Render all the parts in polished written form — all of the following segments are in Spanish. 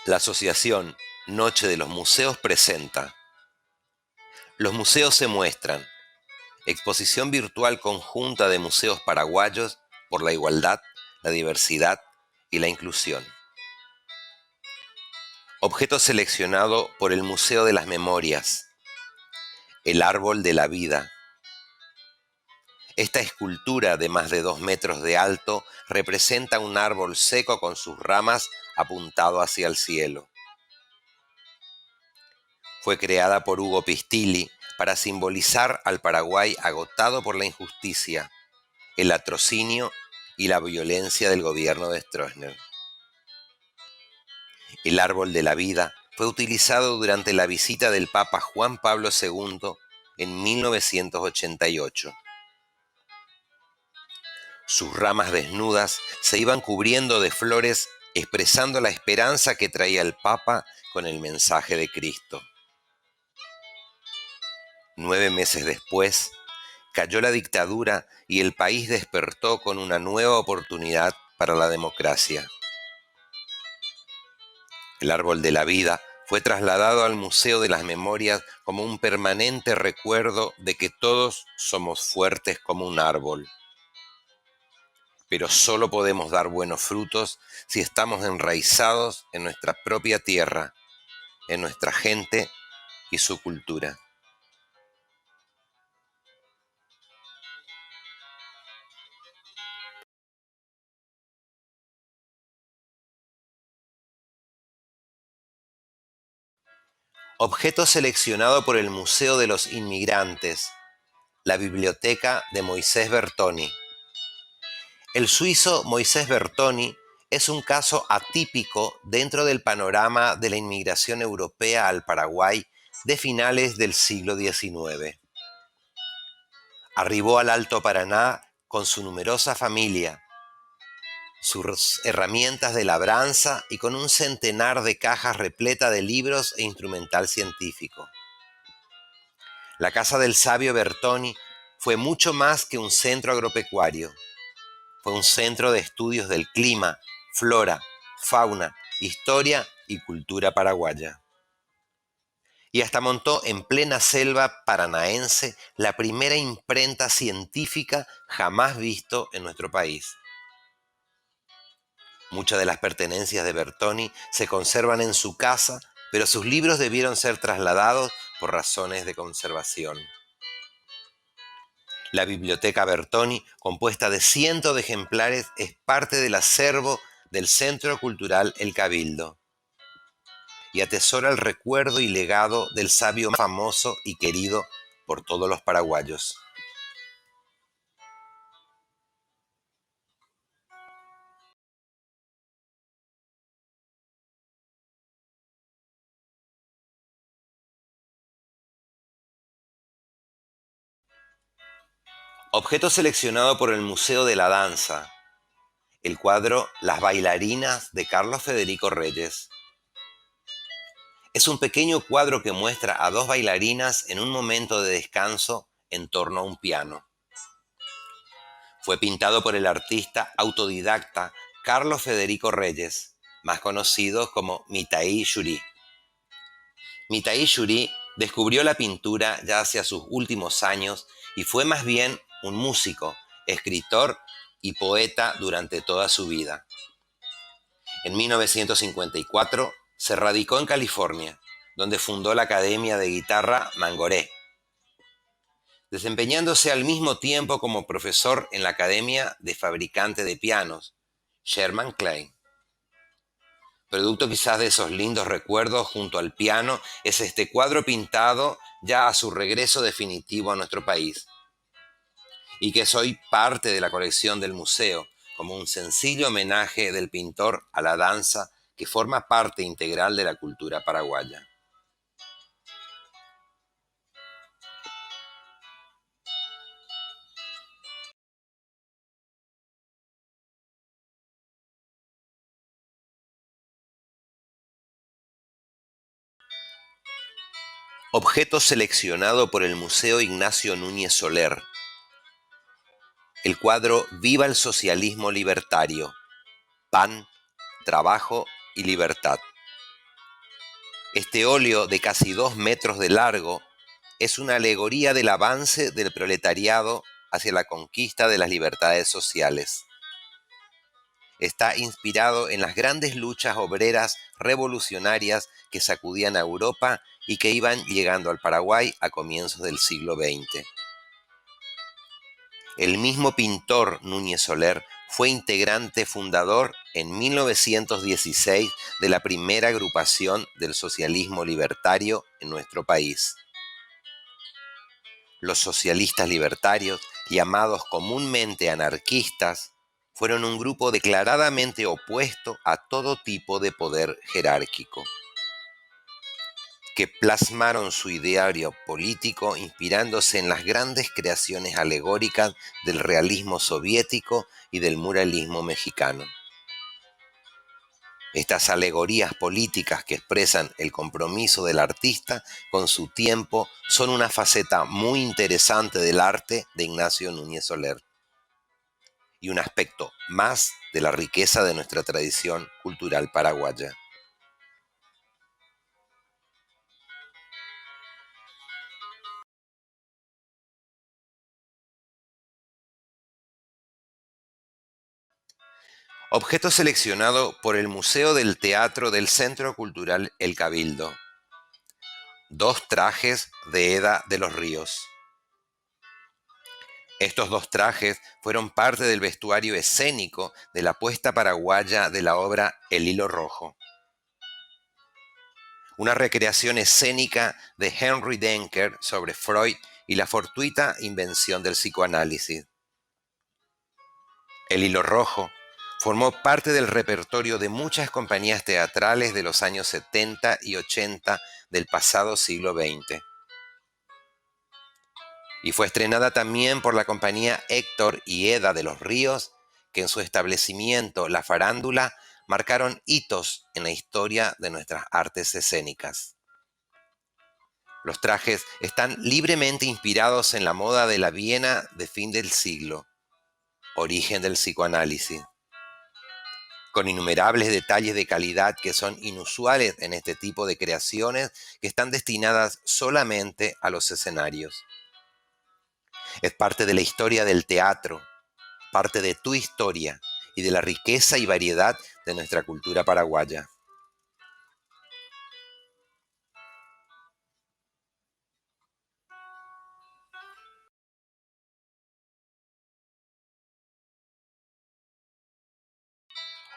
La Asociación Noche de los Museos presenta Los museos se muestran, exposición virtual conjunta de museos paraguayos por la igualdad, la diversidad y la inclusión. Objeto seleccionado por el Museo de las Memorias, el árbol de la vida. Esta escultura de más de 2 metros de alto representa un árbol seco con sus ramas apuntado hacia el cielo. Fue creada por Hugo Pistilli para simbolizar al Paraguay agotado por la injusticia, el latrocinio y la violencia del gobierno de Stroessner. El árbol de la vida fue utilizado durante la visita del Papa Juan Pablo II en 1988. Sus ramas desnudas se iban cubriendo de flores expresando la esperanza que traía el Papa con el mensaje de Cristo. 9 meses después, cayó la dictadura y el país despertó con una nueva oportunidad para la democracia. El árbol de la vida fue trasladado al Museo de las Memorias como un permanente recuerdo de que todos somos fuertes como un árbol. Pero solo podemos dar buenos frutos si estamos enraizados en nuestra propia tierra, en nuestra gente y su cultura. Objeto seleccionado por el Museo de los Inmigrantes, la biblioteca de Moisés Bertoni. El suizo Moisés Bertoni es un caso atípico dentro del panorama de la inmigración europea al Paraguay de finales del siglo XIX. Arribó al Alto Paraná con su numerosa familia, sus herramientas de labranza y con un centenar de cajas repleta de libros e instrumental científico. La casa del sabio Bertoni fue mucho más que un centro agropecuario. Fue un centro de estudios del clima, flora, fauna, historia y cultura paraguaya. Y hasta montó en plena selva paranaense la primera imprenta científica jamás visto en nuestro país. Muchas de las pertenencias de Bertoni se conservan en su casa, pero sus libros debieron ser trasladados por razones de conservación. La Biblioteca Bertoni, compuesta de cientos de ejemplares, es parte del acervo del Centro Cultural El Cabildo y atesora el recuerdo y legado del sabio famoso y querido por todos los paraguayos. Objeto seleccionado por el Museo de la Danza, el cuadro Las bailarinas de Carlos Federico Reyes. Es un pequeño cuadro que muestra a 2 bailarinas en un momento de descanso en torno a un piano. Fue pintado por el artista autodidacta Carlos Federico Reyes, más conocido como Mitaí Jurí. Mitaí Jurí descubrió la pintura ya hacia sus últimos años y fue más bien un músico, escritor y poeta durante toda su vida. En 1954 se radicó en California, donde fundó la Academia de Guitarra Mangoré, desempeñándose al mismo tiempo como profesor en la Academia de Fabricante de Pianos, Sherman Klein. Producto quizás de esos lindos recuerdos junto al piano es este cuadro pintado ya a su regreso definitivo a nuestro país y que es hoy parte de la colección del museo como un sencillo homenaje del pintor a la danza que forma parte integral de la cultura paraguaya. Objeto seleccionado por el Museo Ignacio Núñez Soler. El cuadro Viva el socialismo libertario, pan, trabajo y libertad. Este óleo de casi 2 metros de largo es una alegoría del avance del proletariado hacia la conquista de las libertades sociales. Está inspirado en las grandes luchas obreras revolucionarias que sacudían a Europa y que iban llegando al Paraguay a comienzos del siglo XX. El mismo pintor Núñez Soler fue integrante fundador en 1916 de la primera agrupación del socialismo libertario en nuestro país. Los socialistas libertarios, llamados comúnmente anarquistas, fueron un grupo declaradamente opuesto a todo tipo de poder jerárquico, que plasmaron su ideario político inspirándose en las grandes creaciones alegóricas del realismo soviético y del muralismo mexicano. Estas alegorías políticas que expresan el compromiso del artista con su tiempo son una faceta muy interesante del arte de Ignacio Núñez Soler y un aspecto más de la riqueza de nuestra tradición cultural paraguaya. Objeto seleccionado por el Museo del Teatro del Centro Cultural El Cabildo. 2 trajes de Eda de los Ríos. Estos 2 trajes fueron parte del vestuario escénico de la puesta paraguaya de la obra El Hilo Rojo, una recreación escénica de Henry Denker sobre Freud y la fortuita invención del psicoanálisis. El Hilo Rojo formó parte del repertorio de muchas compañías teatrales de los años 70 y 80 del pasado siglo XX. Y fue estrenada también por la compañía Héctor y Eda de los Ríos, que en su establecimiento La Farándula marcaron hitos en la historia de nuestras artes escénicas. Los trajes están libremente inspirados en la moda de la Viena de fin del siglo, origen del psicoanálisis, con innumerables detalles de calidad que son inusuales en este tipo de creaciones que están destinadas solamente a los escenarios. Es parte de la historia del teatro, parte de tu historia y de la riqueza y variedad de nuestra cultura paraguaya.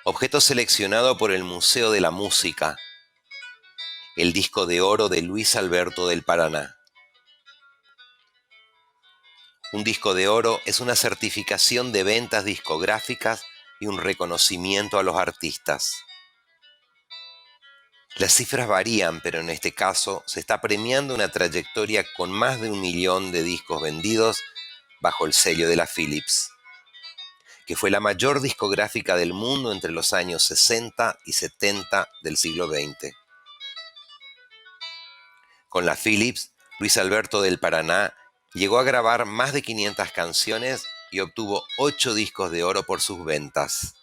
Objeto seleccionado por el Museo de la Música. El disco de oro de Luis Alberto del Paraná. Un disco de oro es una certificación de ventas discográficas y un reconocimiento a los artistas. Las cifras varían, pero en este caso se está premiando una trayectoria con más de 1 millón de discos vendidos bajo el sello de la Philips, que fue la mayor discográfica del mundo entre los años 60 y 70 del siglo XX. Con la Philips, Luis Alberto del Paraná llegó a grabar más de 500 canciones y obtuvo 8 discos de oro por sus ventas,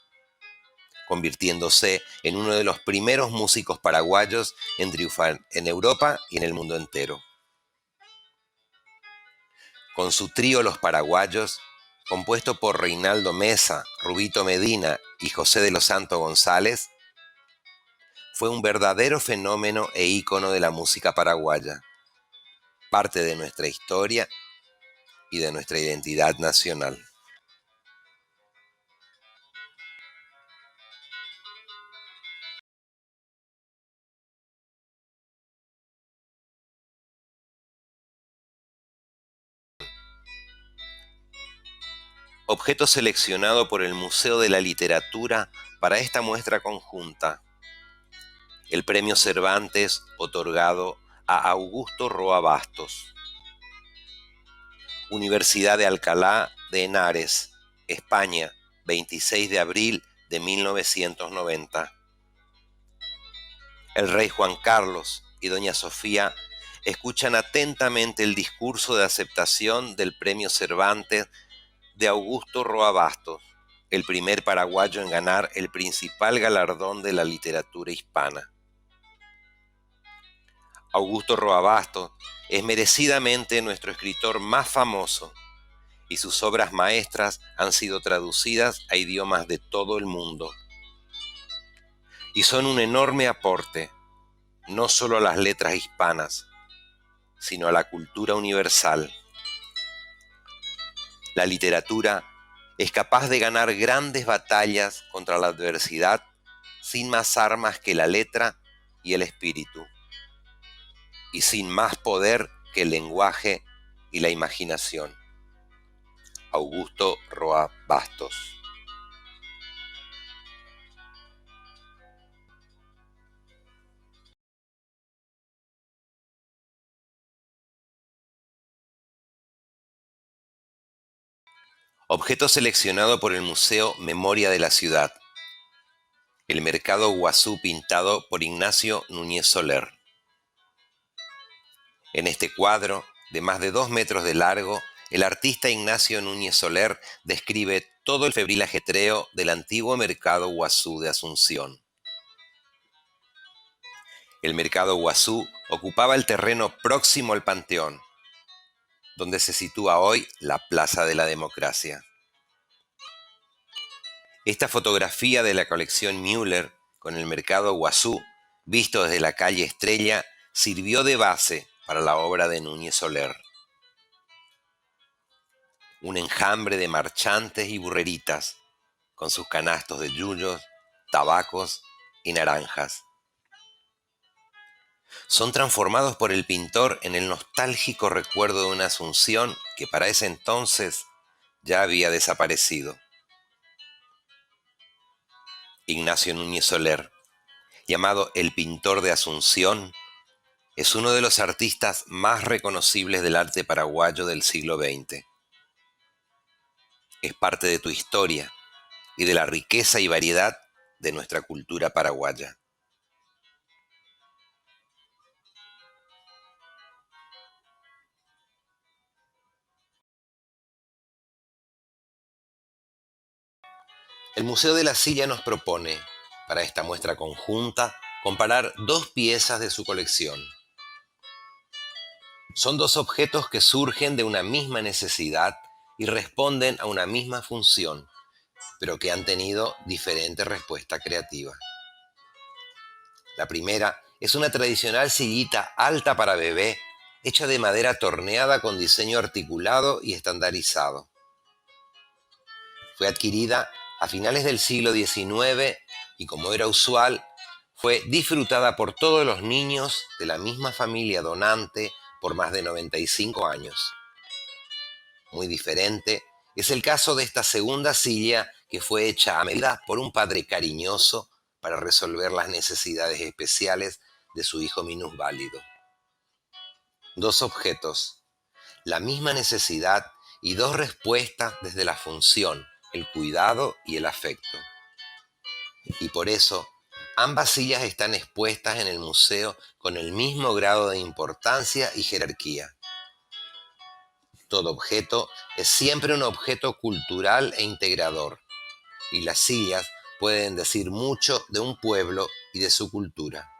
convirtiéndose en uno de los primeros músicos paraguayos en triunfar en Europa y en el mundo entero. Con su trío Los Paraguayos, compuesto por Reinaldo Mesa, Rubito Medina y José de los Santos González, fue un verdadero fenómeno e ícono de la música paraguaya, parte de nuestra historia y de nuestra identidad nacional. Objeto seleccionado por el Museo de la Literatura para esta muestra conjunta. El Premio Cervantes otorgado a Augusto Roa Bastos. Universidad de Alcalá de Henares, España, 26 de abril de 1990. El rey Juan Carlos y doña Sofía escuchan atentamente el discurso de aceptación del Premio Cervantes de Augusto Roa Bastos, el primer paraguayo en ganar el principal galardón de la literatura hispana. Augusto Roa Bastos es merecidamente nuestro escritor más famoso y sus obras maestras han sido traducidas a idiomas de todo el mundo. Y son un enorme aporte, no solo a las letras hispanas, sino a la cultura universal. La literatura es capaz de ganar grandes batallas contra la adversidad sin más armas que la letra y el espíritu, y sin más poder que el lenguaje y la imaginación. Augusto Roa Bastos. Objeto seleccionado por el Museo Memoria de la Ciudad. El mercado Guazú pintado por Ignacio Núñez Soler. En este cuadro, de más de 2 metros de largo, el artista Ignacio Núñez Soler describe todo el febril ajetreo del antiguo mercado Guazú de Asunción. El mercado Guazú ocupaba el terreno próximo al Panteón, donde se sitúa hoy la Plaza de la Democracia. Esta fotografía de la colección Müller con el mercado Guazú, visto desde la calle Estrella, sirvió de base para la obra de Núñez Soler. Un enjambre de marchantes y burreritas, con sus canastos de yuyos, tabacos y naranjas. Son transformados por el pintor en el nostálgico recuerdo de una Asunción que para ese entonces ya había desaparecido. Ignacio Núñez Soler, llamado el pintor de Asunción, es uno de los artistas más reconocibles del arte paraguayo del siglo XX. Es parte de tu historia y de la riqueza y variedad de nuestra cultura paraguaya. El Museo de la Silla nos propone, para esta muestra conjunta, comparar dos piezas de su colección. Son dos objetos que surgen de una misma necesidad y responden a una misma función, pero que han tenido diferente respuesta creativa. La primera es una tradicional sillita alta para bebé, hecha de madera torneada con diseño articulado y estandarizado. Fue adquirida a finales del siglo XIX y, como era usual, fue disfrutada por todos los niños de la misma familia donante por más de 95 años. Muy diferente es el caso de esta segunda silla que fue hecha a medida por un padre cariñoso para resolver las necesidades especiales de su hijo minusválido. Dos objetos, la misma necesidad y dos respuestas desde la función, el cuidado y el afecto. Y por eso, ambas sillas están expuestas en el museo con el mismo grado de importancia y jerarquía. Todo objeto es siempre un objeto cultural e integrador, y las sillas pueden decir mucho de un pueblo y de su cultura.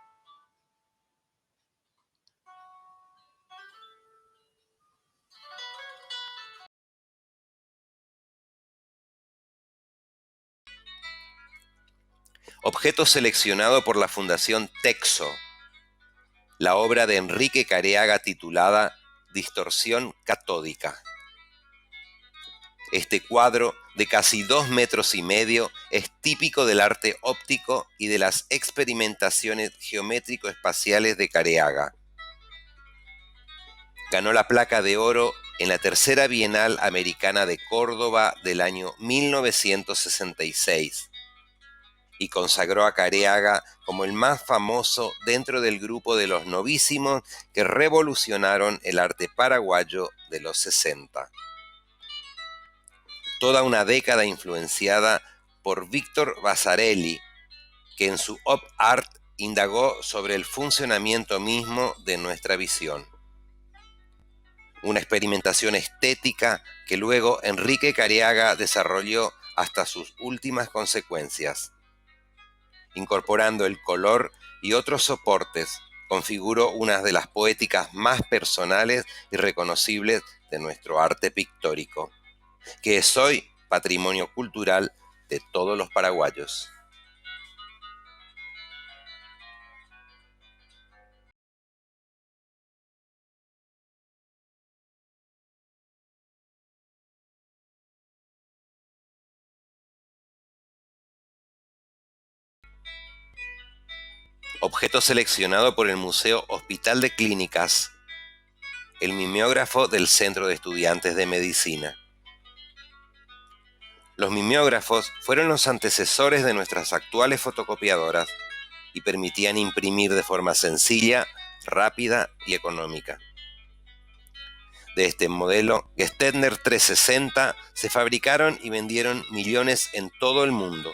Objeto seleccionado por la Fundación Texo, la obra de Enrique Careaga titulada Distorsión catódica. Este cuadro, de casi 2 metros y medio, es típico del arte óptico y de las experimentaciones geométrico-espaciales de Careaga. Ganó la placa de oro en la tercera Bienal Americana de Córdoba del año 1966 y consagró a Careaga como el más famoso dentro del grupo de los novísimos que revolucionaron el arte paraguayo de los 60. Toda una década influenciada por Víctor Vasarely, que en su Op Art indagó sobre el funcionamiento mismo de nuestra visión. Una experimentación estética que luego Enrique Careaga desarrolló hasta sus últimas consecuencias, incorporando el color y otros soportes configuró una de las poéticas más personales y reconocibles de nuestro arte pictórico, que es hoy patrimonio cultural de todos los paraguayos. Objeto seleccionado por el Museo Hospital de Clínicas, el mimeógrafo del Centro de Estudiantes de Medicina. Los mimeógrafos fueron los antecesores de nuestras actuales fotocopiadoras y permitían imprimir de forma sencilla, rápida y económica. De este modelo, Gestetner 360 se fabricaron y vendieron millones en todo el mundo.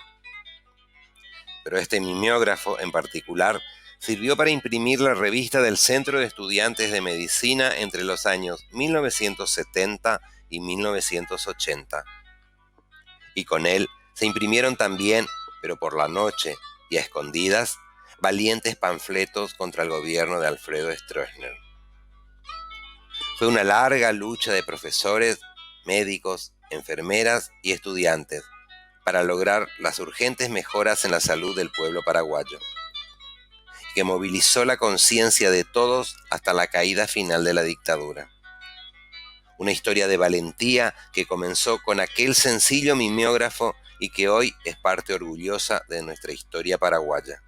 Pero este mimeógrafo en particular sirvió para imprimir la revista del Centro de Estudiantes de Medicina entre los años 1970 y 1980. Y con él se imprimieron también, pero por la noche y a escondidas, valientes panfletos contra el gobierno de Alfredo Stroessner. Fue una larga lucha de profesores, médicos, enfermeras y estudiantes para lograr las urgentes mejoras en la salud del pueblo paraguayo, que movilizó la conciencia de todos hasta la caída final de la dictadura. Una historia de valentía que comenzó con aquel sencillo mimeógrafo y que hoy es parte orgullosa de nuestra historia paraguaya.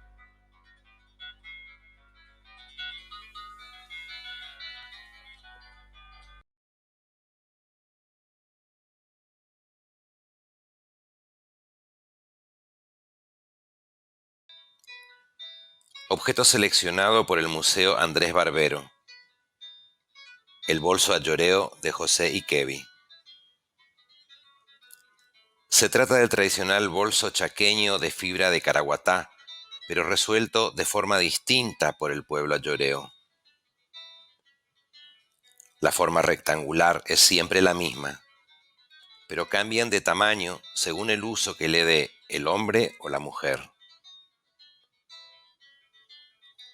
Objeto seleccionado por el Museo Andrés Barbero, el bolso ayoreo de José Ikevi. Se trata del tradicional bolso chaqueño de fibra de caraguatá, pero resuelto de forma distinta por el pueblo ayoreo. La forma rectangular es siempre la misma, pero cambian de tamaño según el uso que le dé el hombre o la mujer.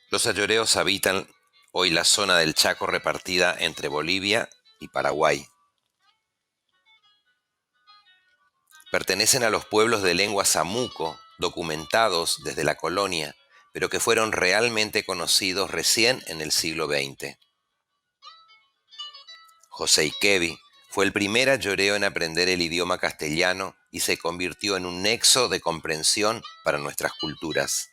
Los ayoreos habitan hoy la zona del Chaco repartida entre Bolivia y Paraguay. Pertenecen a los pueblos de lengua samuco, documentados desde la colonia, pero que fueron realmente conocidos recién en el siglo XX. José Ikevi fue el primer ayoreo en aprender el idioma castellano y se convirtió en un nexo de comprensión para nuestras culturas.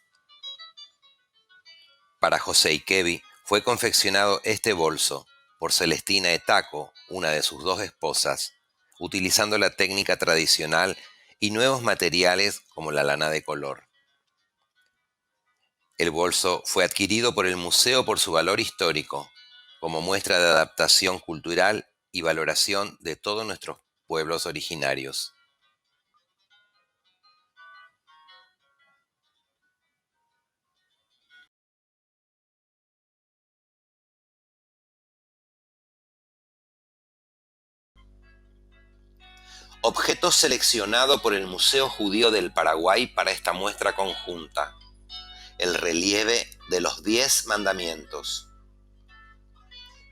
Para José Ikevi fue confeccionado este bolso por Celestina Etaco, una de sus dos esposas, utilizando la técnica tradicional y nuevos materiales como la lana de color. El bolso fue adquirido por el museo por su valor histórico, como muestra de adaptación cultural y valoración de todos nuestros pueblos originarios. Objeto seleccionado por el Museo Judío del Paraguay para esta muestra conjunta: el relieve de los 10 mandamientos.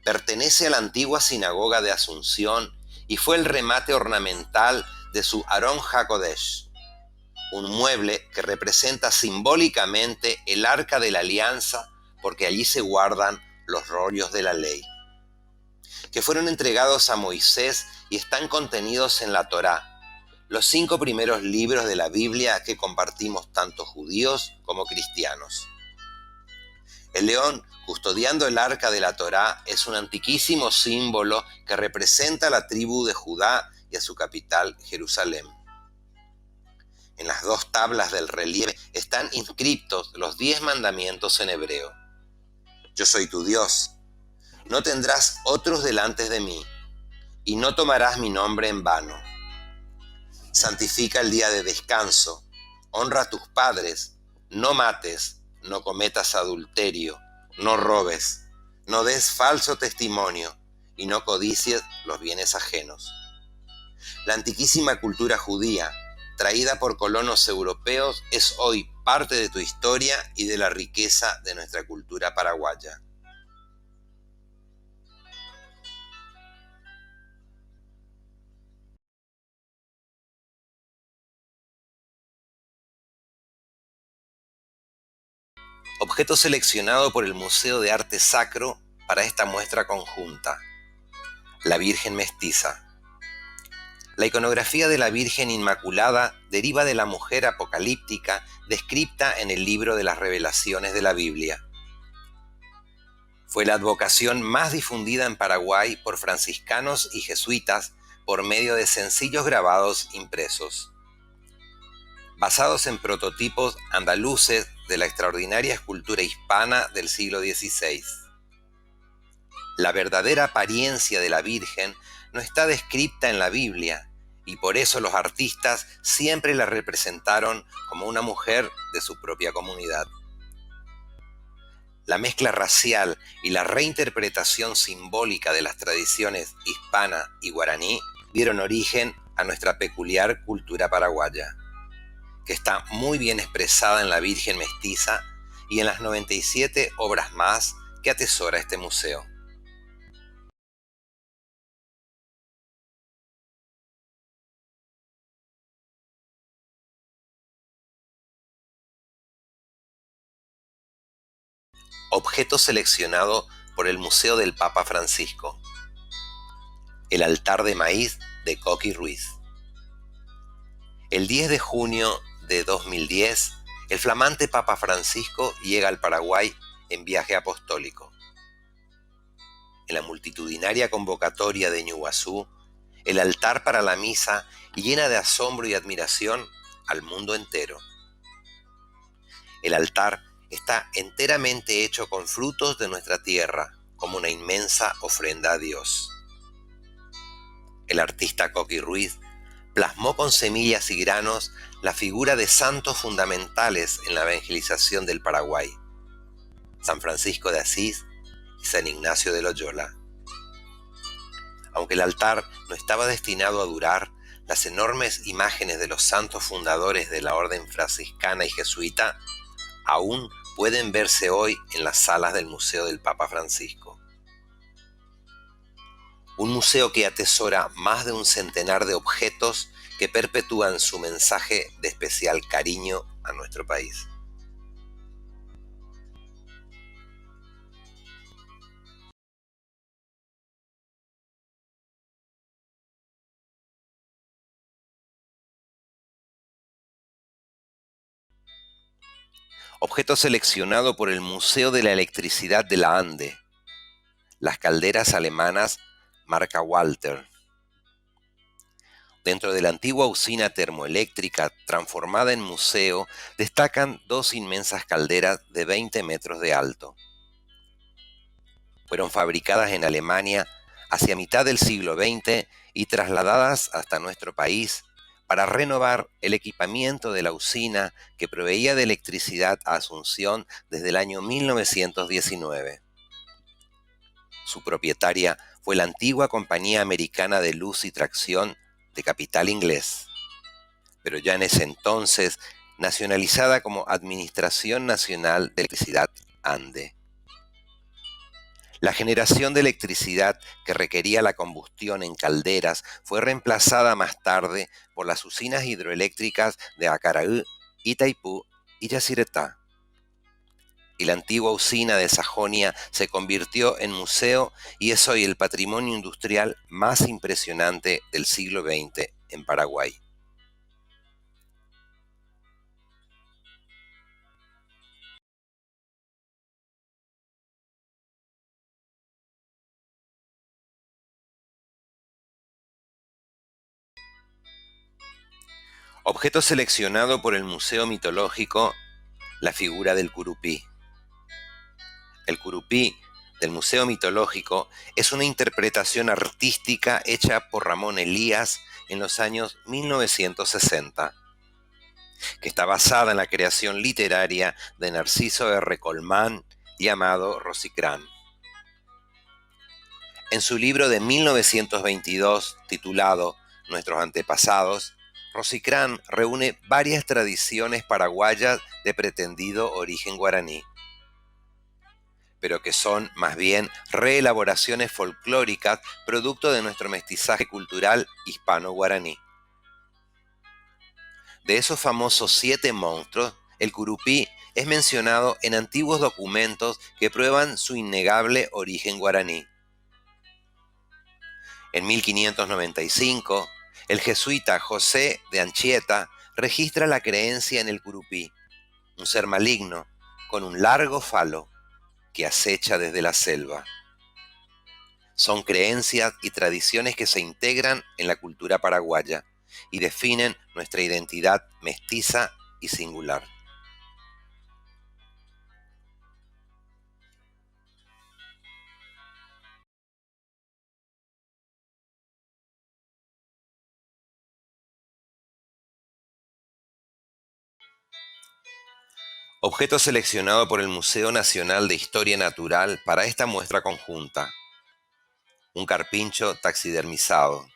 Pertenece a la antigua sinagoga de Asunción y fue el remate ornamental de su Aron HaKodesh, un mueble que representa simbólicamente el arca de la alianza, porque allí se guardan los rollos de la ley, que fueron entregados a Moisés y están contenidos en la Torá, los 5 primeros libros de la Biblia que compartimos tanto judíos como cristianos. El león custodiando el arca de la Torá es un antiquísimo símbolo que representa a la tribu de Judá y a su capital, Jerusalén. En las 2 tablas del relieve están inscritos los 10 mandamientos en hebreo. Yo soy tu Dios. No tendrás otros delante de mí, y no tomarás mi nombre en vano. Santifica el día de descanso. Honra a tus padres. No mates. No cometas adulterio. No robes. No des falso testimonio. Y no codicies los bienes ajenos. La antiquísima cultura judía, traída por colonos europeos, es hoy parte de tu historia y de la riqueza de nuestra cultura paraguaya. Objeto seleccionado por el Museo de Arte Sacro para esta muestra conjunta: la Virgen Mestiza. La iconografía de la Virgen Inmaculada deriva de la mujer apocalíptica descrita en el libro de las Revelaciones de la Biblia. Fue la advocación más difundida en Paraguay por franciscanos y jesuitas por medio de sencillos grabados impresos. Basados en prototipos andaluces de la extraordinaria escultura hispana del siglo XVI. La verdadera apariencia de la Virgen no está descrita en la Biblia, y por eso los artistas siempre la representaron como una mujer de su propia comunidad. La mezcla racial y la reinterpretación simbólica de las tradiciones hispana y guaraní dieron origen a nuestra peculiar cultura paraguaya, que está muy bien expresada en la Virgen Mestiza y en las 97 obras más que atesora este museo. Objeto seleccionado por el Museo del Papa Francisco: el altar de maíz de Coqui Ruiz. El 10 de junio de 2010, el flamante Papa Francisco llega al Paraguay en viaje apostólico. En la multitudinaria convocatoria de Ñuguazú, el altar para la misa llena de asombro y admiración al mundo entero. El altar está enteramente hecho con frutos de nuestra tierra, como una inmensa ofrenda a Dios. El artista Coqui Ruiz plasmó con semillas y granos la figura de santos fundamentales en la evangelización del Paraguay: San Francisco de Asís y San Ignacio de Loyola. Aunque el altar no estaba destinado a durar, las enormes imágenes de los santos fundadores de la orden franciscana y jesuita aún pueden verse hoy en las salas del Museo del Papa Francisco. Un museo que atesora más de un centenar de objetos que perpetúan su mensaje de especial cariño a nuestro país. Objeto seleccionado por el Museo de la Electricidad de la Ande: las calderas alemanas marca Walter. Dentro de la antigua usina termoeléctrica transformada en museo, destacan dos inmensas calderas de 20 metros de alto. Fueron fabricadas en Alemania hacia mitad del siglo XX y trasladadas hasta nuestro país para renovar el equipamiento de la usina que proveía de electricidad a Asunción desde el año 1919. Su propietaria fue la antigua Compañía Americana de Luz y Tracción, de capital inglés, pero ya en ese entonces nacionalizada como Administración Nacional de Electricidad Ande. La generación de electricidad que requería la combustión en calderas fue reemplazada más tarde por las usinas hidroeléctricas de Acaraú, Itaipú y Yacyretá. Y la antigua usina de Sajonia se convirtió en museo y es hoy el patrimonio industrial más impresionante del siglo XX en Paraguay. Objeto seleccionado por el Museo Mitológico: la figura del curupí. El curupí del Museo Mitológico es una interpretación artística hecha por Ramón Elías en los años 1960, que está basada en la creación literaria de Narciso R. Colmán llamado Rosicrán. En su libro de 1922, titulado Nuestros antepasados, Rosicrán reúne varias tradiciones paraguayas de pretendido origen guaraní, pero que son más bien reelaboraciones folclóricas producto de nuestro mestizaje cultural hispano-guaraní. De esos famosos 7 monstruos, el curupí es mencionado en antiguos documentos que prueban su innegable origen guaraní. En 1595, el jesuita José de Anchieta registra la creencia en el curupí, un ser maligno con un largo falo que acecha desde la selva. Son creencias y tradiciones que se integran en la cultura paraguaya y definen nuestra identidad mestiza y singular. Objeto seleccionado por el Museo Nacional de Historia Natural para esta muestra conjunta. Un carpincho taxidermizado.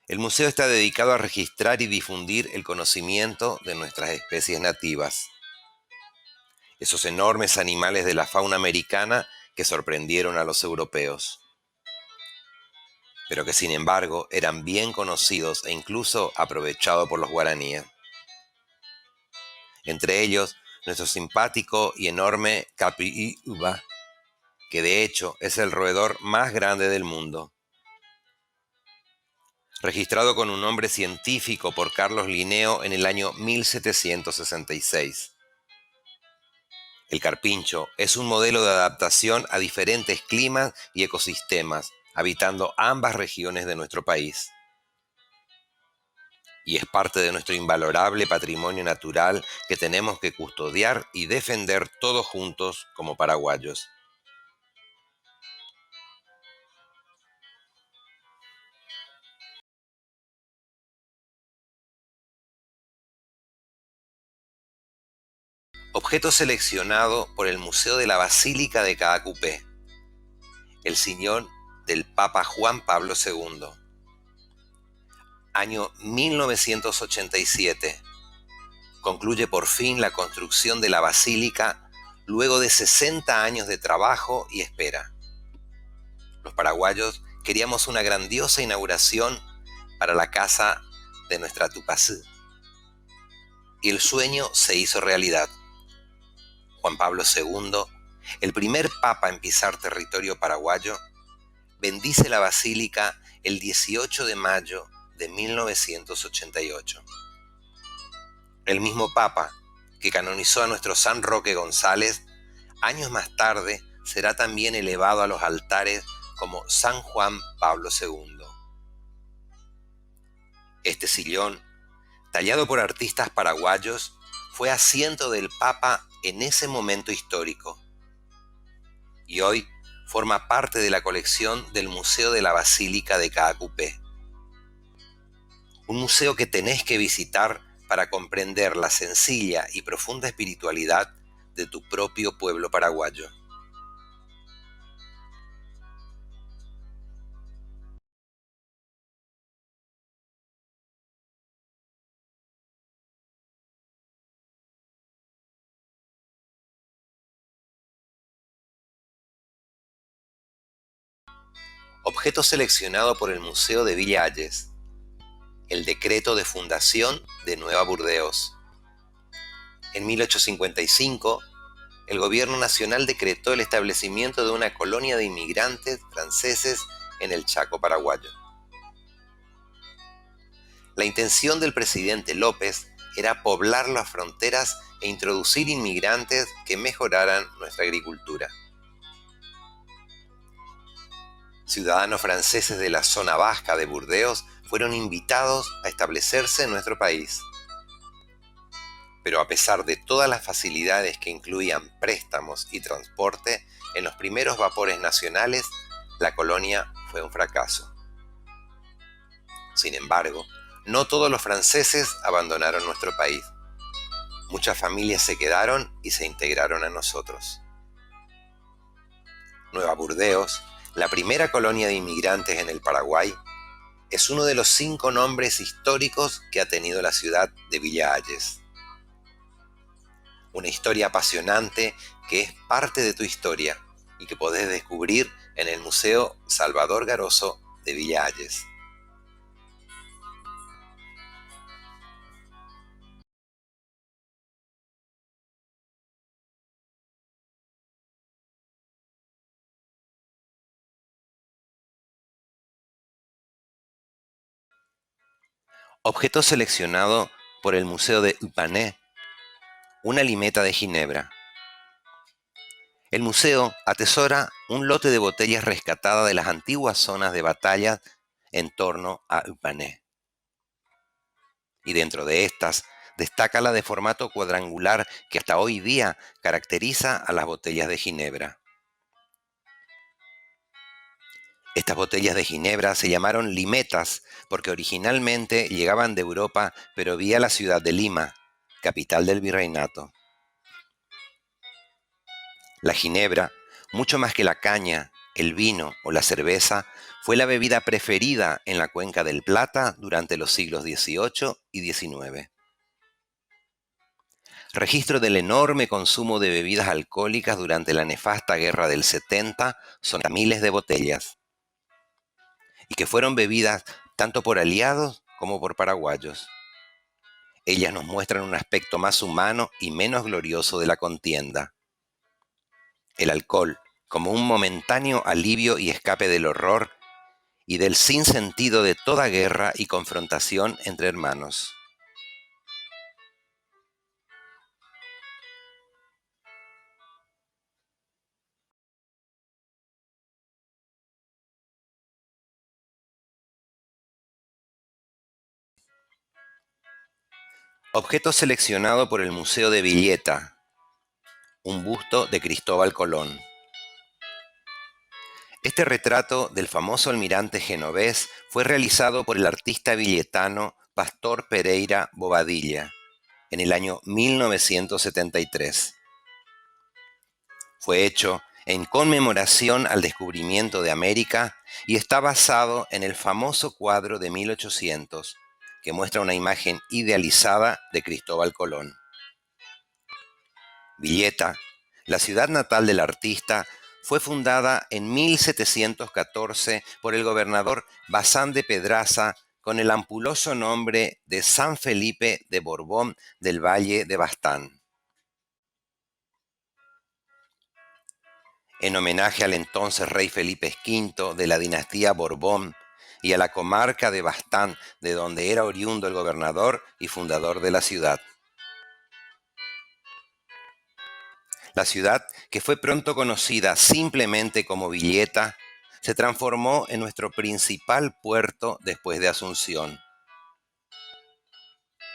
El museo está dedicado a registrar y difundir el conocimiento de nuestras especies nativas. Esos enormes animales de la fauna americana que sorprendieron a los europeos, pero que sin embargo eran bien conocidos e incluso aprovechados por los guaraníes. Entre ellos, nuestro simpático y enorme capiuba, que de hecho es el roedor más grande del mundo. Registrado con un nombre científico por Carlos Linneo en el año 1766. El carpincho es un modelo de adaptación a diferentes climas y ecosistemas, habitando ambas regiones de nuestro país. Y es parte de nuestro invalorable patrimonio natural que tenemos que custodiar y defender todos juntos como paraguayos. Objeto seleccionado por el Museo de la Basílica de Caacupé. El sillón del Papa Juan Pablo II. Año 1987. Concluye por fin la construcción de la basílica luego de 60 años de trabajo y espera. Los paraguayos queríamos una grandiosa inauguración para la casa de nuestra Tupacú. Y el sueño se hizo realidad. Juan Pablo II, el primer papa en pisar territorio paraguayo, bendice la basílica el 18 de mayo de 1988. El mismo papa que canonizó a nuestro San Roque González, años más tarde será también elevado a los altares como San Juan Pablo II. Este sillón, tallado por artistas paraguayos, fue asiento del Papa en ese momento histórico y hoy forma parte de la colección del Museo de la Basílica de Caacupé. Un museo que tenés que visitar para comprender la sencilla y profunda espiritualidad de tu propio pueblo paraguayo. Objeto seleccionado por el Museo de Villa Ayes. El decreto de fundación de Nueva Burdeos. En 1855, el gobierno nacional decretó el establecimiento de una colonia de inmigrantes franceses en el Chaco paraguayo. La intención del presidente López era poblar las fronteras e introducir inmigrantes que mejoraran nuestra agricultura. Ciudadanos franceses de la zona vasca de Burdeos fueron invitados a establecerse en nuestro país. Pero a pesar de todas las facilidades que incluían préstamos y transporte, en los primeros vapores nacionales, la colonia fue un fracaso. Sin embargo, no todos los franceses abandonaron nuestro país. Muchas familias se quedaron y se integraron a nosotros. Nueva Burdeos, la primera colonia de inmigrantes en el Paraguay, es uno de los 5 nombres históricos que ha tenido la ciudad de Villa Ayes. Una historia apasionante que es parte de tu historia y que podés descubrir en el Museo Salvador Garoso de Villa Ayes. Objeto seleccionado por el Museo de Upané, una limeta de Ginebra. El museo atesora un lote de botellas rescatadas de las antiguas zonas de batalla en torno a Upané. Y dentro de estas destaca la de formato cuadrangular que hasta hoy día caracteriza a las botellas de Ginebra. Estas botellas de Ginebra se llamaron limetas porque originalmente llegaban de Europa, pero vía la ciudad de Lima, capital del virreinato. La ginebra, mucho más que la caña, el vino o la cerveza, fue la bebida preferida en la Cuenca del Plata durante los siglos XVIII y XIX. Registro del enorme consumo de bebidas alcohólicas durante la nefasta Guerra del 70 son miles de botellas, y que fueron bebidas tanto por aliados como por paraguayos. Ellas nos muestran un aspecto más humano y menos glorioso de la contienda. El alcohol, como un momentáneo alivio y escape del horror y del sinsentido de toda guerra y confrontación entre hermanos. Objeto seleccionado por el Museo de Villeta, un busto de Cristóbal Colón. Este retrato del famoso almirante genovés fue realizado por el artista villetano Pastor Pereira Bobadilla en el año 1973. Fue hecho en conmemoración al descubrimiento de América y está basado en el famoso cuadro de 1800 que muestra una imagen idealizada de Cristóbal Colón. Villeta, la ciudad natal del artista, fue fundada en 1714 por el gobernador Bazán de Pedraza con el ampuloso nombre de San Felipe de Borbón del Valle de Baztán. En homenaje al entonces rey Felipe V de la dinastía Borbón y a la comarca de Baztán, de donde era oriundo el gobernador y fundador de la ciudad. La ciudad, que fue pronto conocida simplemente como Villeta, se transformó en nuestro principal puerto después de Asunción.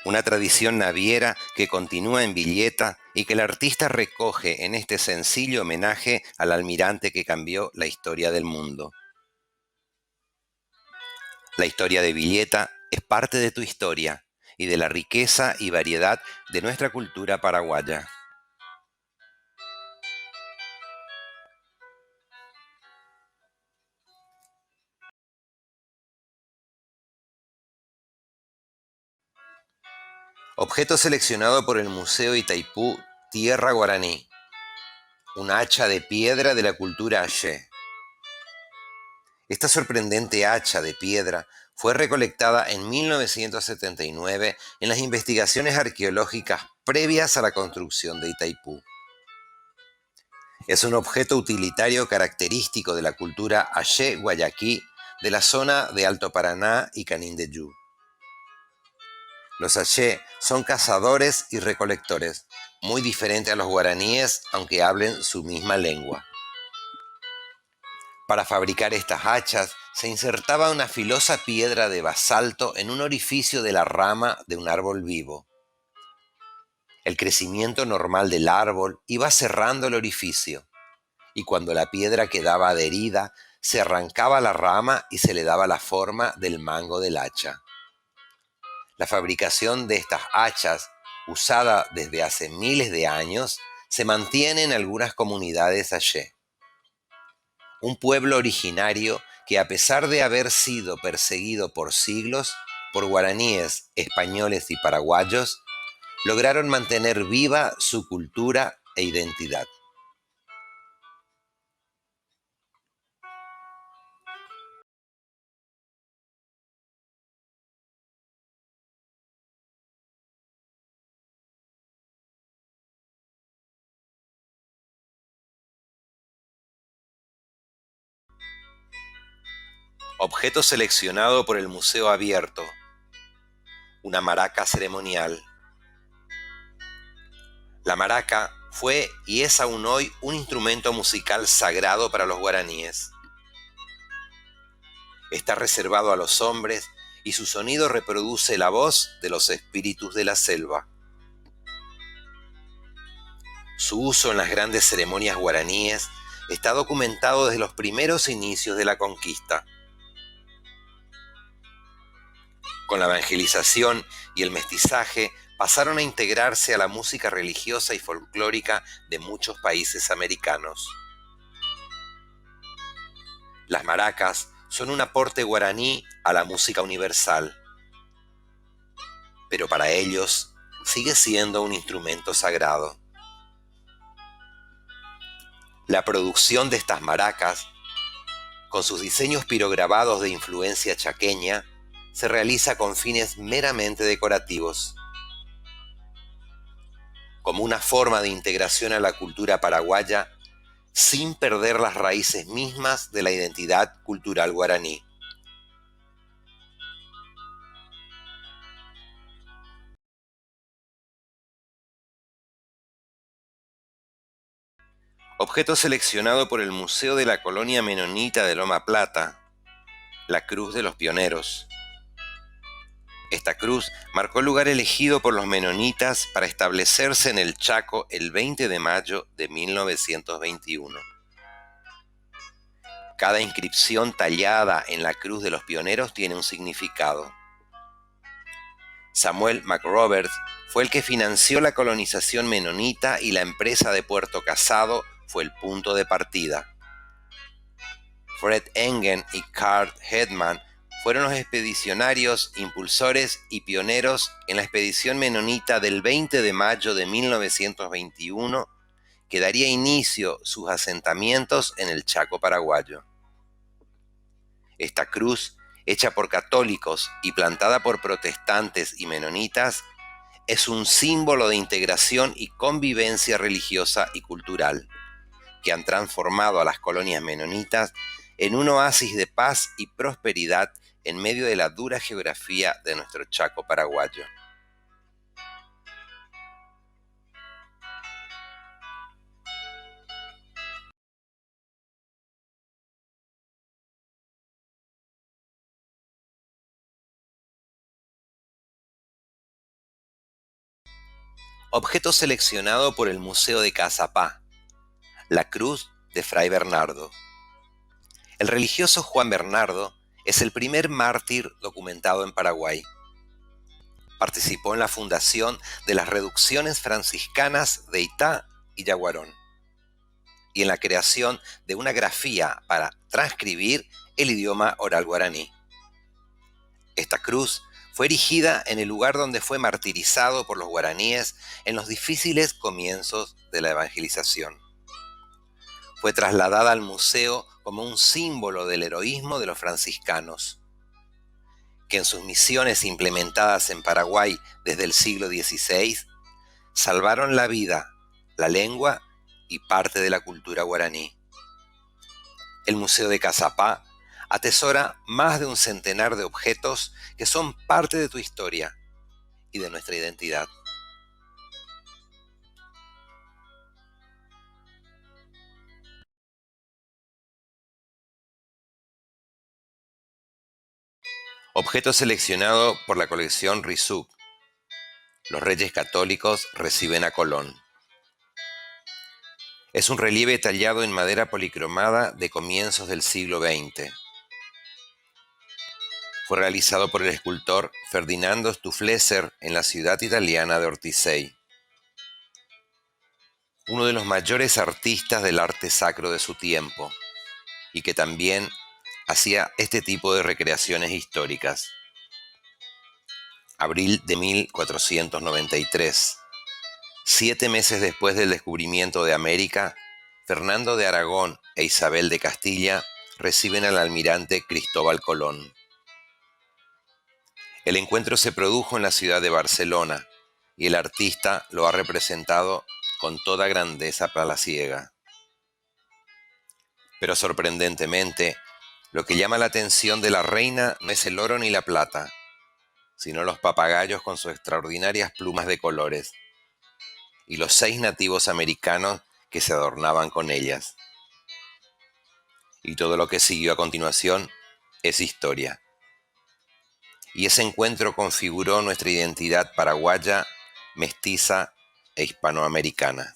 Una tradición naviera que continúa en Villeta y que el artista recoge en este sencillo homenaje al almirante que cambió la historia del mundo. La historia de Villeta es parte de tu historia y de la riqueza y variedad de nuestra cultura paraguaya. Objeto seleccionado por el Museo Itaipú Tierra Guaraní. Un hacha de piedra de la cultura Ayé. Esta sorprendente hacha de piedra fue recolectada en 1979 en las investigaciones arqueológicas previas a la construcción de Itaipú. Es un objeto utilitario característico de la cultura Ayé Guayaquí de la zona de Alto Paraná y Canindeyú. Los Ayé son cazadores y recolectores, muy diferentes a los guaraníes, aunque hablen su misma lengua. Para fabricar estas hachas se insertaba una filosa piedra de basalto en un orificio de la rama de un árbol vivo. El crecimiento normal del árbol iba cerrando el orificio, y cuando la piedra quedaba adherida, se arrancaba la rama y se le daba la forma del mango del hacha. La fabricación de estas hachas, usada desde hace miles de años, se mantiene en algunas comunidades Ayé. Un pueblo originario que a pesar de haber sido perseguido por siglos por guaraníes, españoles y paraguayos, lograron mantener viva su cultura e identidad. Objeto seleccionado por el Museo Abierto: una maraca ceremonial. La maraca fue y es aún hoy un instrumento musical sagrado para los guaraníes. Está reservado a los hombres y su sonido reproduce la voz de los espíritus de la selva. Su uso en las grandes ceremonias guaraníes está documentado desde los primeros inicios de la conquista. Con la evangelización y el mestizaje pasaron a integrarse a la música religiosa y folclórica de muchos países americanos. Las maracas son un aporte guaraní a la música universal, pero para ellos sigue siendo un instrumento sagrado. La producción de estas maracas, con sus diseños pirograbados de influencia chaqueña, se realiza con fines meramente decorativos. Como una forma de integración a la cultura paraguaya, sin perder las raíces mismas de la identidad cultural guaraní. Objeto seleccionado por el Museo de la Colonia Menonita de Loma Plata: la Cruz de los Pioneros. Esta cruz marcó el lugar elegido por los menonitas para establecerse en el Chaco el 20 de mayo de 1921. Cada inscripción tallada en la Cruz de los Pioneros tiene un significado. Samuel McRoberts fue el que financió la colonización menonita y la empresa de Puerto Casado fue el punto de partida. Fred Engen y Carl Hedman fueron los expedicionarios, impulsores y pioneros en la expedición menonita del 20 de mayo de 1921, que daría inicio sus asentamientos en el Chaco paraguayo. Esta cruz, hecha por católicos y plantada por protestantes y menonitas, es un símbolo de integración y convivencia religiosa y cultural, que han transformado a las colonias menonitas en un oasis de paz y prosperidad en medio de la dura geografía de nuestro Chaco paraguayo. Objeto seleccionado por el Museo de Cazapá: la Cruz de Fray Bernardo. El religioso Juan Bernardo es el primer mártir documentado en Paraguay. Participó en la fundación de las reducciones franciscanas de Itá y Yaguarón, y en la creación de una grafía para transcribir el idioma oral guaraní. Esta cruz fue erigida en el lugar donde fue martirizado por los guaraníes en los difíciles comienzos de la evangelización. Fue trasladada al museo como un símbolo del heroísmo de los franciscanos, que en sus misiones implementadas en Paraguay desde el siglo XVI, salvaron la vida, la lengua y parte de la cultura guaraní. El Museo de Cazapá atesora más de un centenar de objetos que son parte de tu historia y de nuestra identidad. Objeto seleccionado por la colección Rizuk: los Reyes Católicos reciben a Colón. Es un relieve tallado en madera policromada de comienzos del siglo XX. Fue realizado por el escultor Ferdinando Stufleser en la ciudad italiana de Ortisei, uno de los mayores artistas del arte sacro de su tiempo, y que también hacía este tipo de recreaciones históricas. Abril de 1493. 7 meses después del descubrimiento de América, Fernando de Aragón e Isabel de Castilla reciben al almirante Cristóbal Colón. El encuentro se produjo en la ciudad de Barcelona y el artista lo ha representado con toda grandeza palaciega. Pero sorprendentemente, lo que llama la atención de la reina no es el oro ni la plata, sino los papagayos con sus extraordinarias plumas de colores y los 6 nativos americanos que se adornaban con ellas. Y todo lo que siguió a continuación es historia. Y ese encuentro configuró nuestra identidad paraguaya, mestiza e hispanoamericana.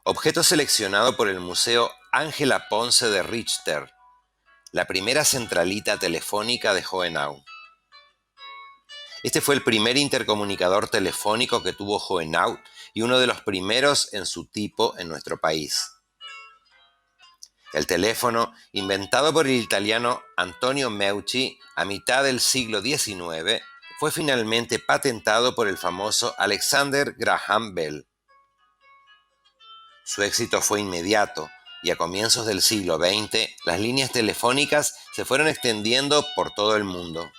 Objeto seleccionado por el Museo Ángela Ponce de Richter, la primera centralita telefónica de Hohenau. Este fue el primer intercomunicador telefónico que tuvo Hohenau y uno de los primeros en su tipo en nuestro país. El teléfono, inventado por el italiano Antonio Meucci a mitad del siglo XIX, fue finalmente patentado por el famoso Alexander Graham Bell. Su éxito fue inmediato y a comienzos del siglo XX las líneas telefónicas se fueron extendiendo por todo el mundo.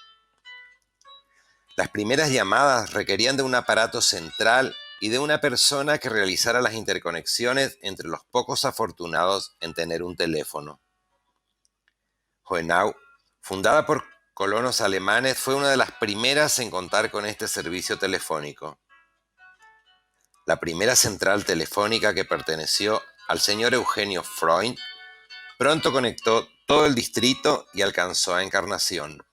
Las primeras llamadas requerían de un aparato central y de una persona que realizara las interconexiones entre los pocos afortunados en tener un teléfono. Hohenau, fundada por colonos alemanes, fue una de las primeras en contar con este servicio telefónico. La primera central telefónica, que perteneció al señor Eugenio Freund, pronto conectó todo el distrito y alcanzó a Encarnación,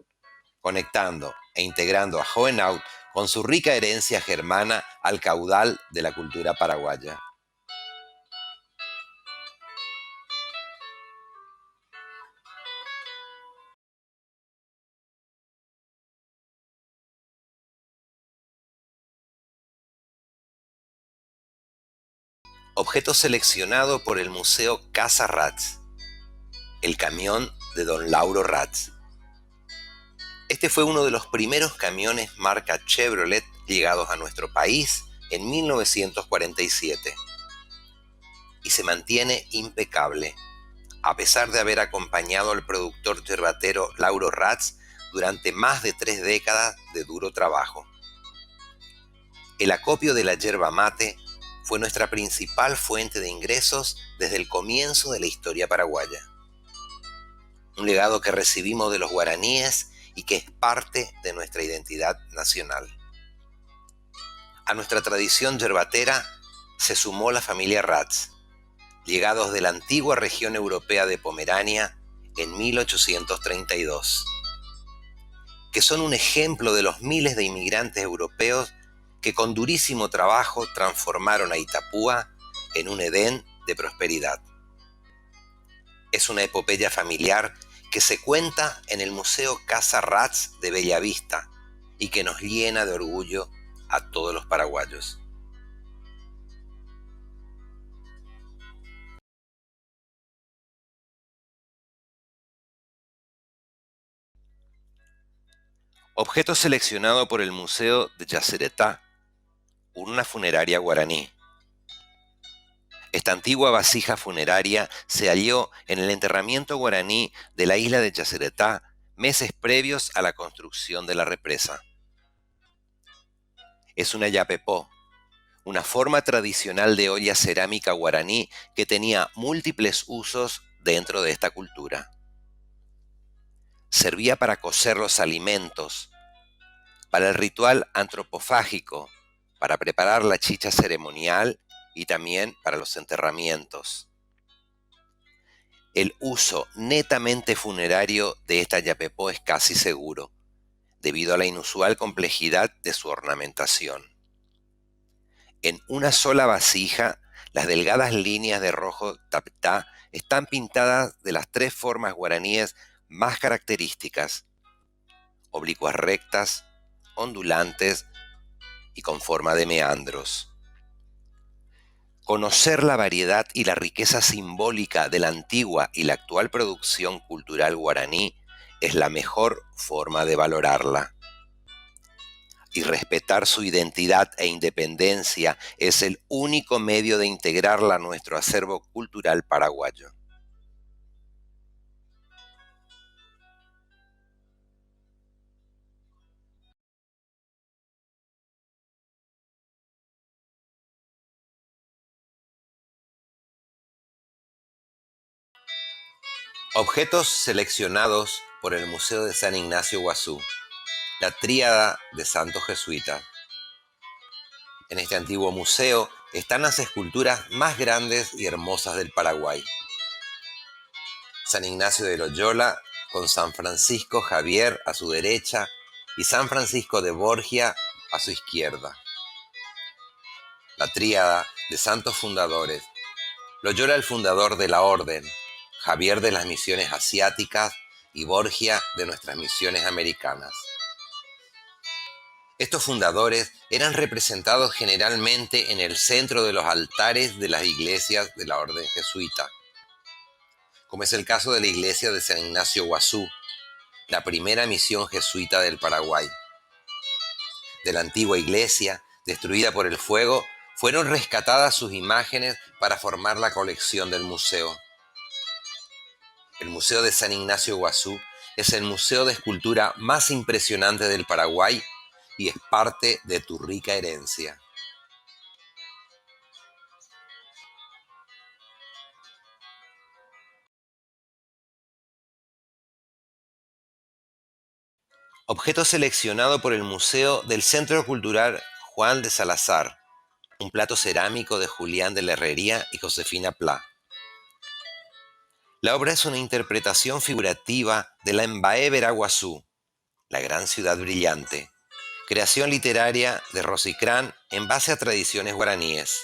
conectando e integrando a Hohenau con su rica herencia germana al caudal de la cultura paraguaya. Objeto seleccionado por el Museo Casa Ratz, el camión de don Lauro Ratz. Este fue uno de los primeros camiones marca Chevrolet llegados a nuestro país en 1947 y se mantiene impecable, a pesar de haber acompañado al productor yerbatero Lauro Ratz durante más de 3 décadas de duro trabajo. El acopio de la yerba mate fue nuestra principal fuente de ingresos desde el comienzo de la historia paraguaya. Un legado que recibimos de los guaraníes y que es parte de nuestra identidad nacional. A nuestra tradición yerbatera se sumó la familia Ratz, llegados de la antigua región europea de Pomerania en 1832, que son un ejemplo de los miles de inmigrantes europeos que con durísimo trabajo transformaron a Itapúa en un Edén de prosperidad. Es una epopeya familiar que se cuenta en el Museo Casa Ratz de Bellavista y que nos llena de orgullo a todos los paraguayos. Objeto seleccionado por el Museo de Yacyretá, urna funeraria guaraní. Esta antigua vasija funeraria se halló en el enterramiento guaraní de la isla de Yacyretá meses previos a la construcción de la represa. Es una yapepó, una forma tradicional de olla cerámica guaraní que tenía múltiples usos dentro de esta cultura. Servía para cocer los alimentos, para el ritual antropofágico, para preparar la chicha ceremonial y también para los enterramientos. El uso netamente funerario de esta yapepó es casi seguro, debido a la inusual complejidad de su ornamentación. En una sola vasija, las delgadas líneas de rojo tapetá están pintadas de las 3 formas guaraníes más características, oblicuas rectas, ondulantes y con forma de meandros. Conocer la variedad y la riqueza simbólica de la antigua y la actual producción cultural guaraní es la mejor forma de valorarla. Y respetar su identidad e independencia es el único medio de integrarla a nuestro acervo cultural paraguayo. Objetos seleccionados por el Museo de San Ignacio Guazú. La tríada de santos jesuitas. En este antiguo museo están las esculturas más grandes y hermosas del Paraguay. San Ignacio de Loyola con San Francisco Javier a su derecha y San Francisco de Borgia a su izquierda. La tríada de santos fundadores. Loyola el fundador de la orden, Javier de las misiones asiáticas y Borgia de nuestras misiones americanas. Estos fundadores eran representados generalmente en el centro de los altares de las iglesias de la orden jesuita, como es el caso de la iglesia de San Ignacio Guazú, la primera misión jesuita del Paraguay. De la antigua iglesia, destruida por el fuego, fueron rescatadas sus imágenes para formar la colección del museo. El Museo de San Ignacio Guazú es el museo de escultura más impresionante del Paraguay y es parte de tu rica herencia. Objeto seleccionado por el Museo del Centro Cultural Juan de Salazar, un plato cerámico de Julián de la Herrería y Josefina Pla. La obra es una interpretación figurativa de la Embaé Veraguazú, la gran ciudad brillante, creación literaria de Rosicrán en base a tradiciones guaraníes.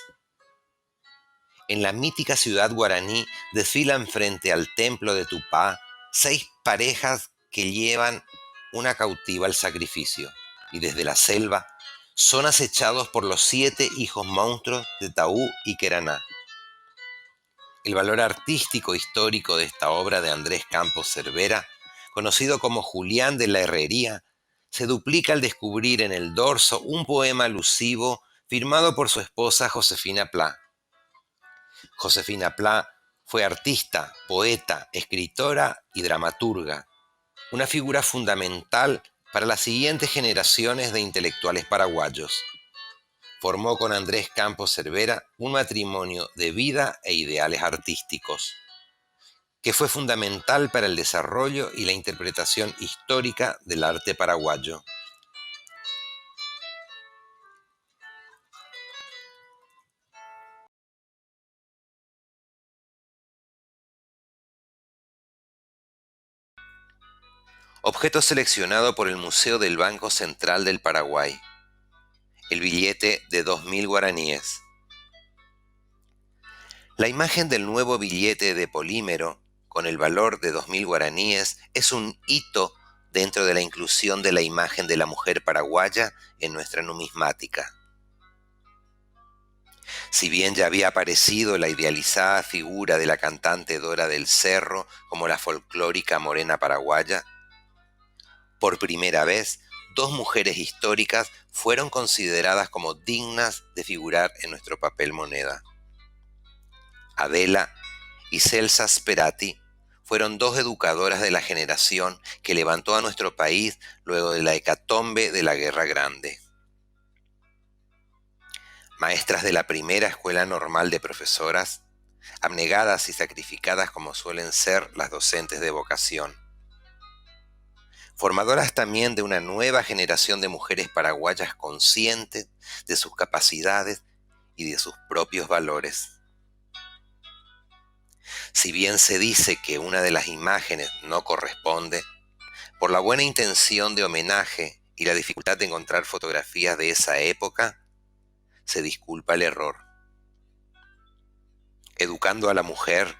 En la mítica ciudad guaraní desfilan frente al templo de Tupá 6 parejas que llevan una cautiva al sacrificio, y desde la selva son acechados por los 7 hijos monstruos de Taú y Queraná. El valor artístico histórico de esta obra de Andrés Campos Cervera, conocido como Julián de la Herrería, se duplica al descubrir en el dorso un poema alusivo firmado por su esposa Josefina Pla. Josefina Pla fue artista, poeta, escritora y dramaturga, una figura fundamental para las siguientes generaciones de intelectuales paraguayos. Formó con Andrés Campos Cervera un matrimonio de vida e ideales artísticos, que fue fundamental para el desarrollo y la interpretación histórica del arte paraguayo. Objeto seleccionado por el Museo del Banco Central del Paraguay. El billete de 2.000 guaraníes. La imagen del nuevo billete de polímero, con el valor de 2.000 guaraníes, es un hito dentro de la inclusión de la imagen de la mujer paraguaya en nuestra numismática. Si bien ya había aparecido la idealizada figura de la cantante Dora del Cerro como la folclórica morena paraguaya, por primera vez, 2 mujeres históricas fueron consideradas como dignas de figurar en nuestro papel moneda. Adela y Celsa Sperati fueron 2 educadoras de la generación que levantó a nuestro país luego de la hecatombe de la Guerra Grande. Maestras de la primera escuela normal de profesoras, abnegadas y sacrificadas como suelen ser las docentes de vocación. Formadoras también de una nueva generación de mujeres paraguayas conscientes de sus capacidades y de sus propios valores. Si bien se dice que una de las imágenes no corresponde, por la buena intención de homenaje y la dificultad de encontrar fotografías de esa época, se disculpa el error. Educando a la mujer,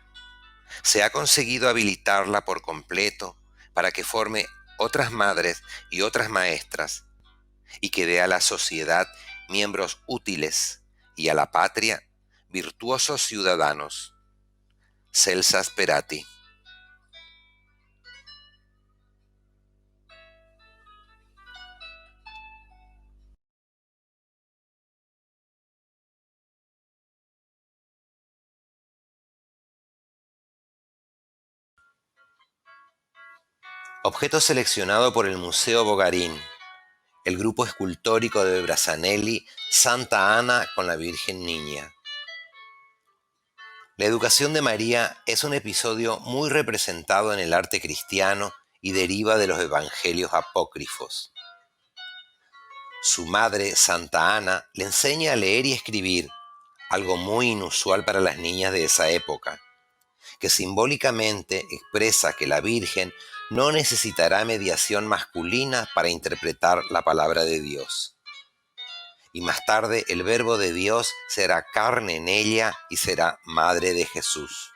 se ha conseguido habilitarla por completo para que forme otras madres y otras maestras, y que dé a la sociedad miembros útiles y a la patria virtuosos ciudadanos. Celsa Sperati. Objeto seleccionado por el Museo Bogarín, el grupo escultórico de Brassanelli, Santa Ana con la Virgen Niña. La educación de María es un episodio muy representado en el arte cristiano y deriva de los evangelios apócrifos. Su madre, Santa Ana, le enseña a leer y escribir, algo muy inusual para las niñas de esa época, que simbólicamente expresa que la Virgen no necesitará mediación masculina para interpretar la palabra de Dios. Y más tarde el Verbo de Dios será carne en ella y será madre de Jesús.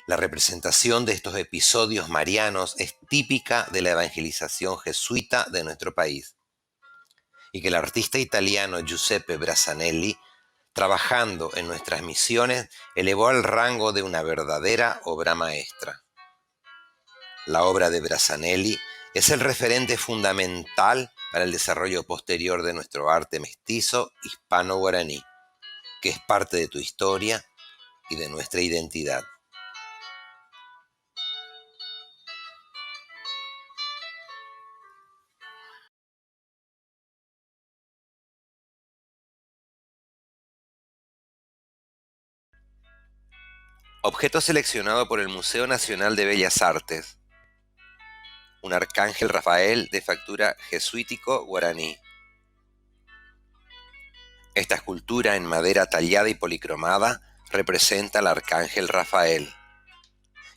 La representación de estos episodios marianos es típica de la evangelización jesuita de nuestro país, y que el artista italiano Giuseppe Brassanelli, trabajando en nuestras misiones, elevó al rango de una verdadera obra maestra. La obra de Brassanelli es el referente fundamental para el desarrollo posterior de nuestro arte mestizo hispano-guaraní, que es parte de tu historia y de nuestra identidad. Objeto seleccionado por el Museo Nacional de Bellas Artes, un arcángel Rafael de factura jesuítico-guaraní. Esta escultura en madera tallada y policromada representa al arcángel Rafael,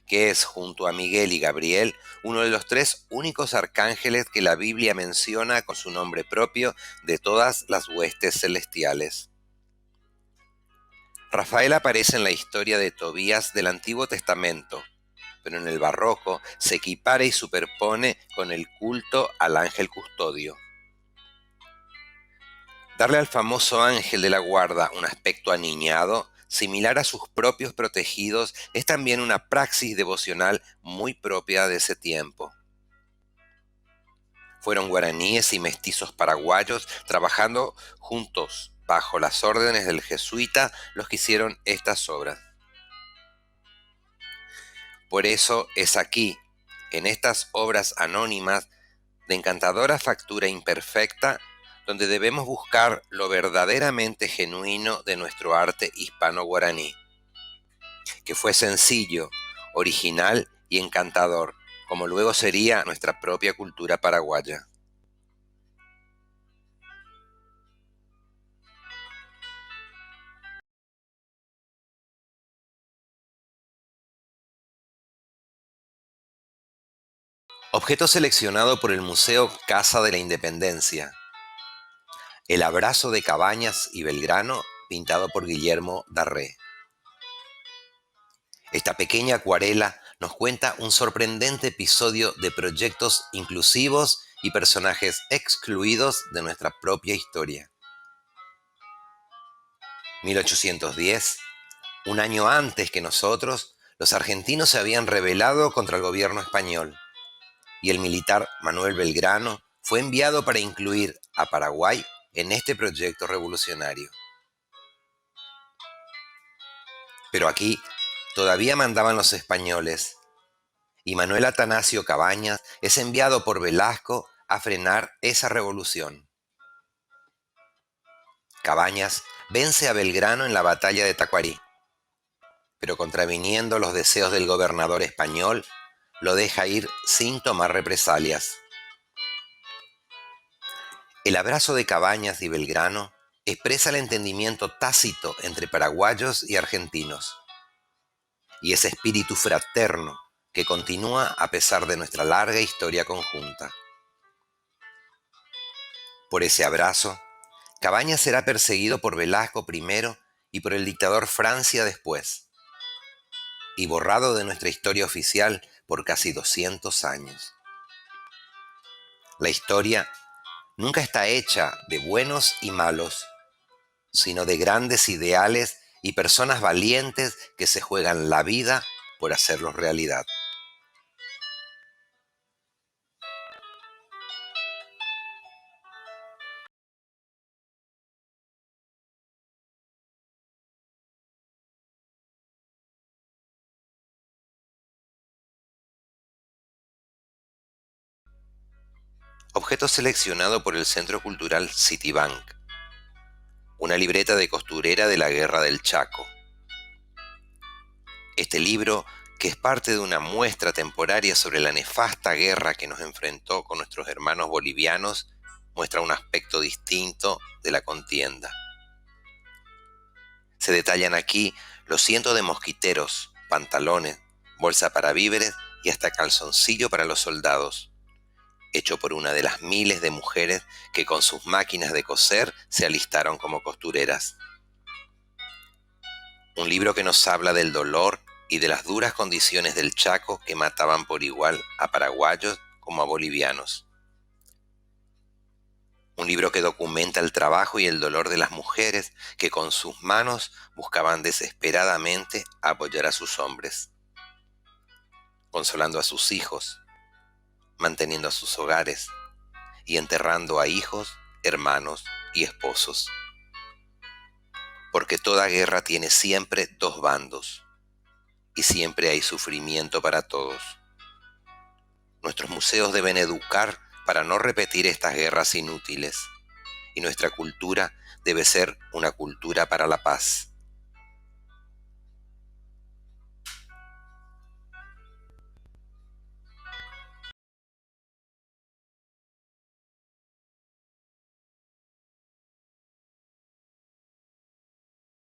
que es, junto a Miguel y Gabriel, uno de los 3 únicos arcángeles que la Biblia menciona con su nombre propio de todas las huestes celestiales. Rafael aparece en la historia de Tobías del Antiguo Testamento, pero en el barroco se equipara y superpone con el culto al ángel custodio. Darle al famoso ángel de la guarda un aspecto aniñado, similar a sus propios protegidos, es también una praxis devocional muy propia de ese tiempo. Fueron guaraníes y mestizos paraguayos trabajando juntos bajo las órdenes del jesuita los que hicieron estas obras. Por eso es aquí, en estas obras anónimas de encantadora factura imperfecta, donde debemos buscar lo verdaderamente genuino de nuestro arte hispano-guaraní, que fue sencillo, original y encantador, como luego sería nuestra propia cultura paraguaya. Objeto seleccionado por el Museo Casa de la Independencia, el abrazo de Cabañas y Belgrano, pintado por Guillermo Darré. Esta pequeña acuarela nos cuenta un sorprendente episodio de proyectos inclusivos y personajes excluidos de nuestra propia historia. 1810, un año antes que nosotros, los argentinos se habían rebelado contra el gobierno español y el militar Manuel Belgrano fue enviado para incluir a Paraguay en este proyecto revolucionario. Pero aquí todavía mandaban los españoles y Manuel Atanasio Cabañas es enviado por Velasco a frenar esa revolución. Cabañas vence a Belgrano en la batalla de Tacuarí, pero contraviniendo los deseos del gobernador español, lo deja ir sin tomar represalias. El abrazo de Cabañas y Belgrano expresa el entendimiento tácito entre paraguayos y argentinos, y ese espíritu fraterno que continúa a pesar de nuestra larga historia conjunta. Por ese abrazo, Cabañas será perseguido por Velasco primero y por el dictador Francia después, y borrado de nuestra historia oficial por casi 200 años. La historia nunca está hecha de buenos y malos, sino de grandes ideales y personas valientes que se juegan la vida por hacerlos realidad. Objeto seleccionado por el Centro Cultural Citibank. Una libreta de costurera de la Guerra del Chaco. Este libro, que es parte de una muestra temporaria sobre la nefasta guerra que nos enfrentó con nuestros hermanos bolivianos, muestra un aspecto distinto de la contienda. Se detallan aquí los cientos de mosquiteros, pantalones, bolsa para víveres y hasta calzoncillo para los soldados, hecho por una de las miles de mujeres que con sus máquinas de coser se alistaron como costureras. Un libro que nos habla del dolor y de las duras condiciones del Chaco que mataban por igual a paraguayos como a bolivianos. Un libro que documenta el trabajo y el dolor de las mujeres que con sus manos buscaban desesperadamente apoyar a sus hombres, consolando a sus hijos, manteniendo a sus hogares y enterrando a hijos, hermanos y esposos. Porque toda guerra tiene siempre dos bandos y siempre hay sufrimiento para todos. Nuestros museos deben educar para no repetir estas guerras inútiles y nuestra cultura debe ser una cultura para la paz.